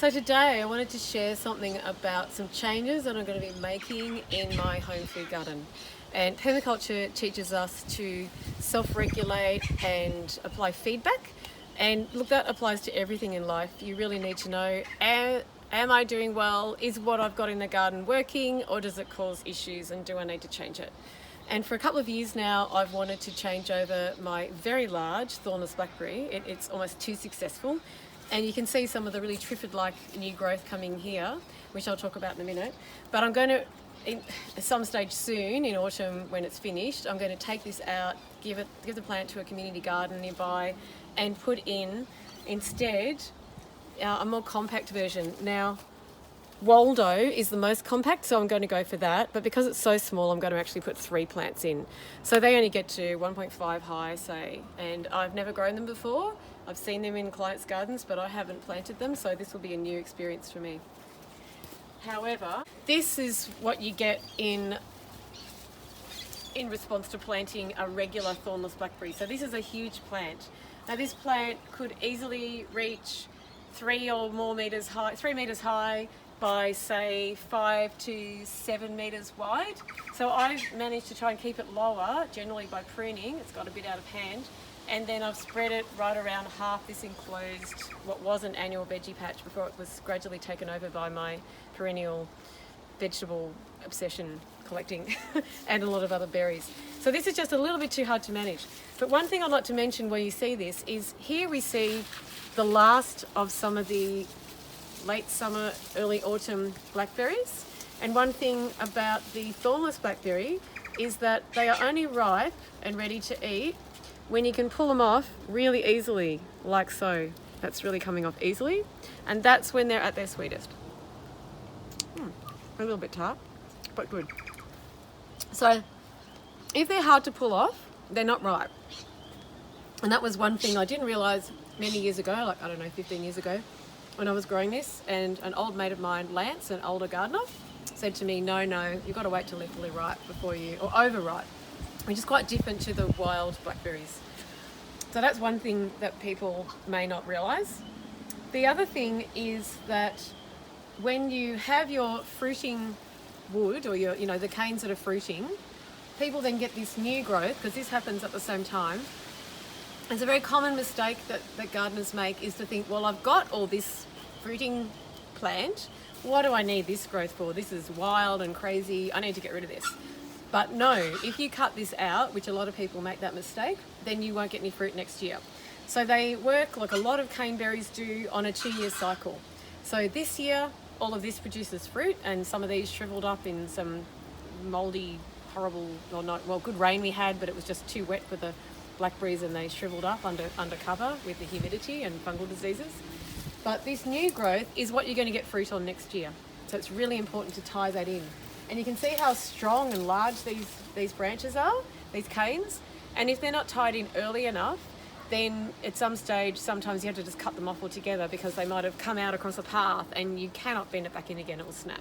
So today I wanted to share something about some changes that I'm going to be making in my home food garden. And permaculture teaches us to self-regulate and apply feedback. And look, that applies to everything in life. You really need to know, am I doing well? Is what I've got in the garden working, or does it cause issues, and do I need to change it? And for a couple of years now, I've wanted to change over my very large thornless blackberry. It's almost too successful. And you can see some of the really triffid-like new growth coming here, which I'll talk about in a minute. But I'm going to, at some stage soon, in autumn when it's finished, I'm going to take this out, give the plant to a community garden nearby, and put in, instead, a more compact version. Now, Waldo is the most compact, so I'm going to go for that. But because it's so small, I'm going to actually put 3 plants in. So they only get to 1.5 high, say, and I've never grown them before. I've seen them in clients' gardens, but I haven't planted them, so this will be a new experience for me. However, this is what you get in response to planting a regular thornless blackberry. So this is a huge plant. Now this plant could easily reach 3 or more meters high, 3 meters high, by say 5 to 7 meters wide. So I've managed to try and keep it lower, generally by pruning. It's got a bit out of hand. And then I've spread it right around half this enclosed, what was an annual veggie patch before it was gradually taken over by my perennial vegetable obsession collecting and a lot of other berries. So this is just a little bit too hard to manage. But one thing I'd like to mention where you see this is here we see the last of some of the late summer, early autumn blackberries. And one thing about the thornless blackberry is that they are only ripe and ready to eat when you can pull them off really easily, like so. That's really coming off easily. And that's when they're at their sweetest. A little bit tart, but good. So if they're hard to pull off, they're not ripe. And that was one thing I didn't realise many years ago, like, I don't know, 15 years ago, when I was growing this. And an old mate of mine, Lance, an older gardener, said to me, no, you've got to wait till they're fully ripe before you, or overripe, which is quite different to the wild blackberries. So that's one thing that people may not realise. The other thing is that when you have your fruiting wood, or your, the canes that are fruiting, people then get this new growth, because this happens at the same time. It's a very common mistake that gardeners make, is to think, well, I've got all this fruiting plant, what do I need this growth for? This is wild and crazy, I need to get rid of this. But no, if you cut this out, which a lot of people make that mistake, then you won't get any fruit next year. So they work like a lot of caneberries do on a 2-year cycle. So this year, all of this produces fruit, and some of these shriveled up in some mouldy, horrible, good rain we had, but it was just too wet for the blackberries and they shriveled up under cover with the humidity and fungal diseases. But this new growth is what you're going to get fruit on next year. So it's really important to tie that in. And you can see how strong and large these branches are, these canes. And if they're not tied in early enough, then at some stage, sometimes you have to just cut them off altogether, because they might have come out across a path and you cannot bend it back in again, it will snap.